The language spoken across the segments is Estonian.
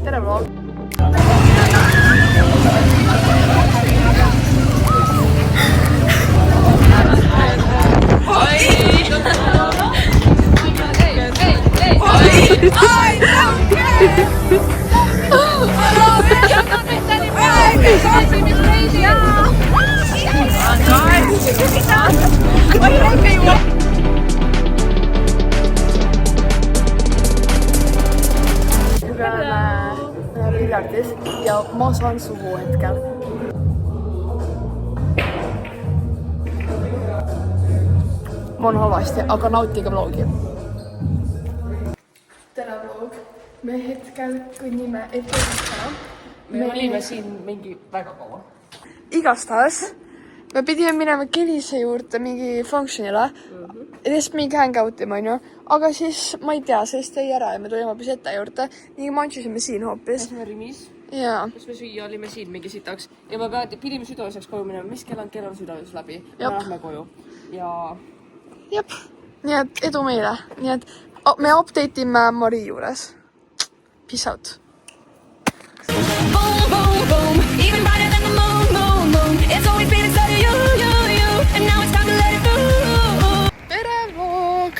tere vlog! Piljardis ja ma saan suhu hetkel. Ma on halvasti, aga nautige vlogi. Tere vlog! Me hetkel kõnnime ettevõttena. Me olime siin mingi väga kaua. Igastahes me pidime minema Kelise juurde mingi functionile. Lihtsalt mingi hangout ima, onju. Aga siis, ma ei tea, sellest tõi ära ja me tulime hoopis ette juurde. Nii manšusime siin hoopis. Läsime Rimis. Jaa. Kas me süüa olime siin mingi sitaks. Ja me pidime südaööseks koju minema. Mis kell on südaöös läbi? Me lähme koju. Ja... Jep. Nii et edu meile. Nii et me update ime Marii juures. Peace out. Boom, boom, boom. Even brighter than the moon, moon, moon. It's always been inside of you. And now it's time to let it through. Tere vlog!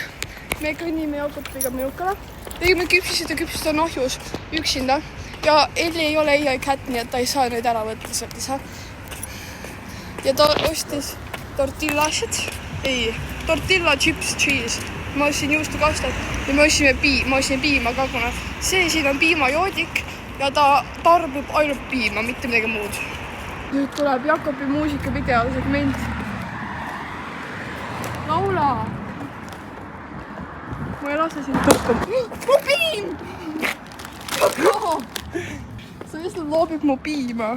Me kõnnime Jakobiga Minukale. Tegime küpsised ja küpsised on ahjus üksinda. Ja Elli ei ole EI-cat, nii et ta ei saa neid ära võtta sealt ise. Ja ta ostis tortilla chips cheese. Ma ostsin juustukastet ja me ostsin piima ka, kuna see siin on piimajoodik ja ta tarbib ainult piima, mitte midagi muud. Nüüd tuleb Jakobi muusikavideo segment. Laula! Ma ei lase sind tõkkama. Mu piim! Sa lihtsalt loobib mu piima.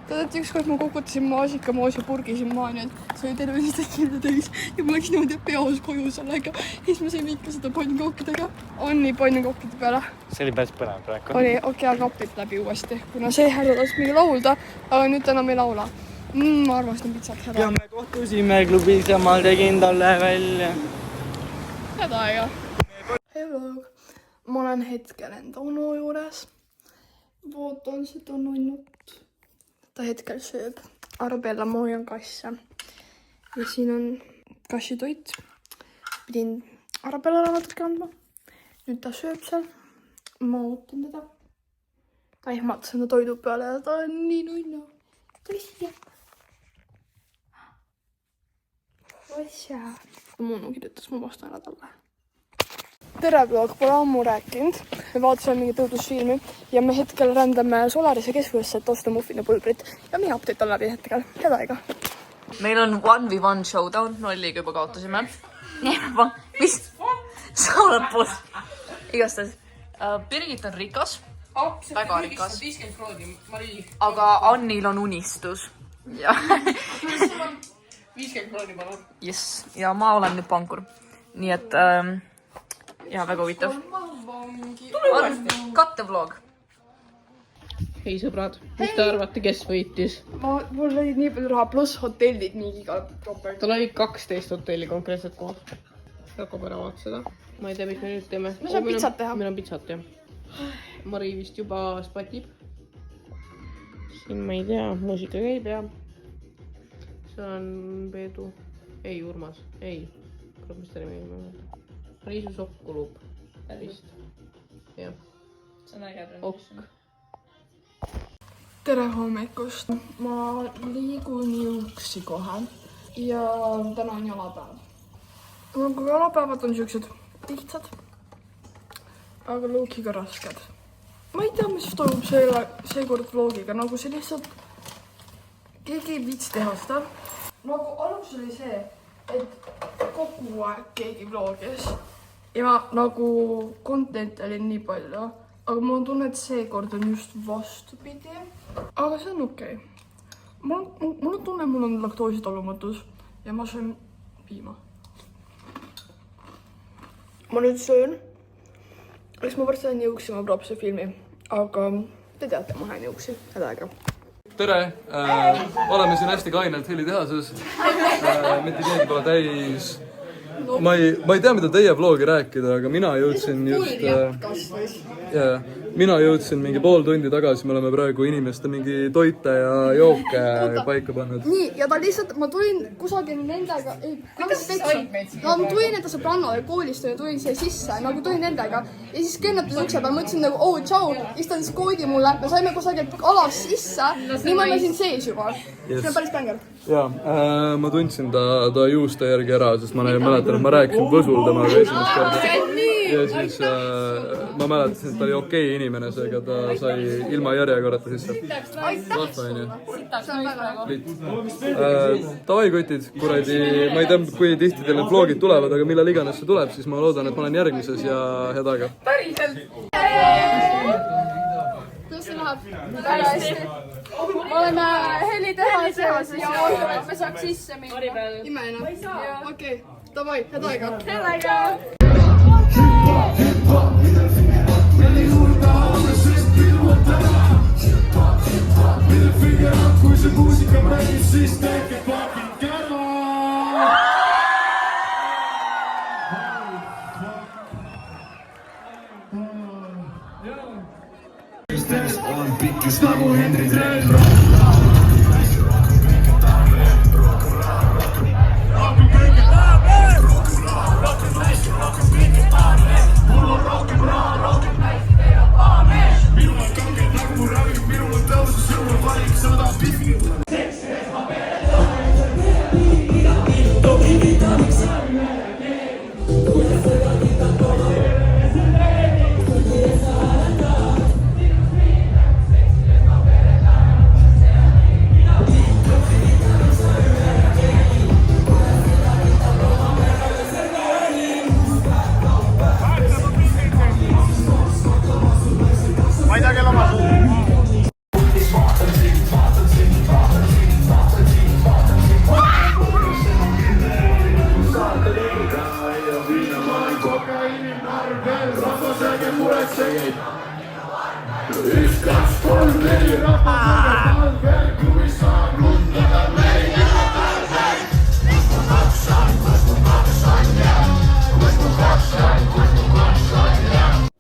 Tead, et ükskord ma kukutasin maasikamaasi purgi siin maa, nii et see oli terve tekilda täis ja ma läksin niimoodi peos koju sellega. Siis ma sõin ikka seda pannkokkidega. Onni pannkokkide peale. See oli päris põnev praegu. Oli, okei, kapid läbi uuesti, kuna see härra las mingi laulda, aga nüüd enam ei laula. Ma armastan pitsat häda. Ja me kohtusime klubis ja ma tegin talle välja. Häda aega. Hei vlog. Ma olen hetkel enda onu juures. Vootan seda nunnut. Ta hetkel sööb. Arabella, ma hoian kasse. Ja siin on kassitoit. Pidin Arabellale natuke andma. Nüüd ta sööb seal. Ma ootan teda. Ta ehmatas enda toidu peale ja ta on nii nunnu. Tuli siia. Osja. Mu onu kirjutas, ma vastan ära talle. Tere vlog, pole ammu rääkinud. Me vaatasime mingi tõudusfilmi ja me hetkel rändame Solarise keskusesse, et osta muffinapulbrit. Ja meie update on läbi hetkel. Head aega. Meil on 1v1 showdown. Nolliga juba kaotasime. Mis? Sa oled pool. Igastahes. Birgit on rikas. Väga rikas. 50 kroodi, Marii. Aga Annil on unistus. 50 kroodi palun. Yes. Ja ma olen nüüd pankur. Nii et... Ja, väga huvitav. Kattevlog. Hei sõbrad, mis te arvate, kes võitis? Mul oli nii palju raha, pluss hotellid nii igal proper. Tal oli 12 hotelli konkreetselt koos. Jakob ära vaat seda. Ma ei tea, mis me nüüd teeme. Me saab pitsat teha. Meil on pitsat, jah. Marii vist juba spatib. Siin ma ei tea, muusika käib ja... See on Peedu. Ei, Urmas. Ei. Kurat, mis ta nimi on? Riisu Sokk kulub. Vist. Jah. See on äge transition. Tere hommikust. Ma liigun juuksi kohe. Ja täna on jalapäev. Nagu jalapäevad on siuksed lihtsad. Aga loogiga rasked. Ma ei tea, mis toimub seekord vlogiga. Nagu see lihtsalt... Keegi ei viits teha seda. Nagu alus oli see, et kogu aeg keegi vlogis. Ja nagu content oli nii palju, aga mul on tunne, et seekord on just vastupidi. Aga see on okei. Mul on tunne, mul on laktoositalumatus ja ma söön piima. Ma nüüd söön. Eks ma varsti olen jõuksi, ma proovib see filmi. Aga te teate, ma olen jõuksi. Head aega. Tere! Oleme siin hästi kainelt helitehases. Mitte keegi pole täis. Ma ei tea, mida teie vlogi rääkida, aga mina jõudsin just... mina jõudsin mingi pool tundi tagasi, me oleme praegu inimeste mingi toite ja jooke paika pannud. Nii, ja ta lihtsalt, ma tulin kusagil nendega, ma tulin enda sõbrannale koolist ja tulin siia sisse, nagu tulin nendega ja siis kõnnatas ukse peal, mõtlesin nagu, oh, tšau, siis ta andis koodi mulle, me saime kusagilt alas sisse, nii ma olen siin sees juba. See on päris bänger. Jaa, ma tundsin ta juuste järgi ära, sest ma mäletan, et ma rääkisin Võsul temaga esimest korda. Ja siis ma mäletasin, et ta oli okei inimene, seega ta sai ilma järjekorrata sisse. Vahva, on ju. Tavai kotid, kuradi, ma ei tea, kui tihti teil need vlogid tulevad, aga millal iganes see tuleb, siis ma loodan, et ma olen järgmises ja head aega. Kuidas see läheb? Väga hästi. Me oleme helitehases ja ootame, et me saaks sisse minna. Imeline. Okei, davai, head aega. Head aega. Kui see muusika mängib, siis tehke fucking kära! Olen pikkis nagu Henri Trell.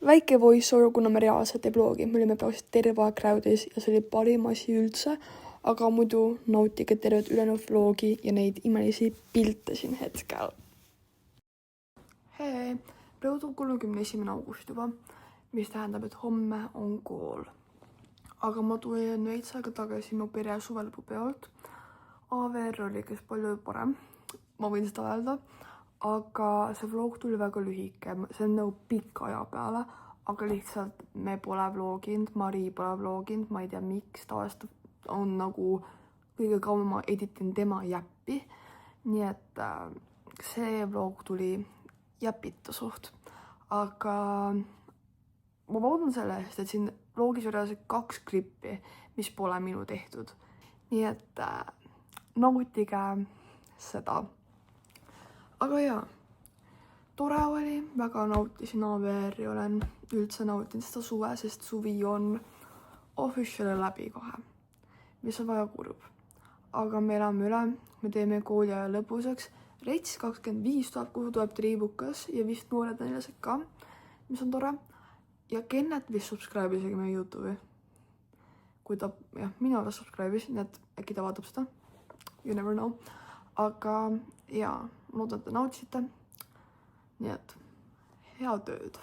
Väike voice-over, kuna me reaalselt ei bloogi, me olime peaaegu terve aeg crowdis ja see oli parim asi üldse, aga muidu nautige tervet ülejäänud vlogi ja neid imelisi pilte siin hetkel. Hei, praegu on 31. august juba, mis tähendab, et homme on kool. Aga ma tulin veits aega tagasi mu pere suvelõpupeolt. AVR oli kes palju parem, ma võin seda öelda. Aga see vlog tuli väga lühike, see on nagu pikka aja peale, aga lihtsalt me pole vloginud, Mari pole vloginud, ma ei tea miks, tavaliselt on nagu kõige kauem ma editin tema jäppi, nii et see vlog tuli jäpita suht, aga ma vaatan selle eest, et siin vlogis oli reaalselt 2 klippi, mis pole minu tehtud, nii et nautige seda. Aga jaa, tore oli, väga nautisin AVR-i, olen üldse nautinud seda suve, sest suvi on officially läbi kohe, mis on väga kurb. Aga me elame üle, me teeme kooli aja lõpuseks. Rets 25 tuleb, kuhu tuleb triibukas ja vist noored neljased ka, mis on tore. Ja Kennet vist subscribe isegi meie YouTube'i. Kui ta, jah, minu alles subscribe'is, nii et äkki ta vaatab seda. You never know. Aga jaa, loodan, et te nautisite. Nii et head tööd.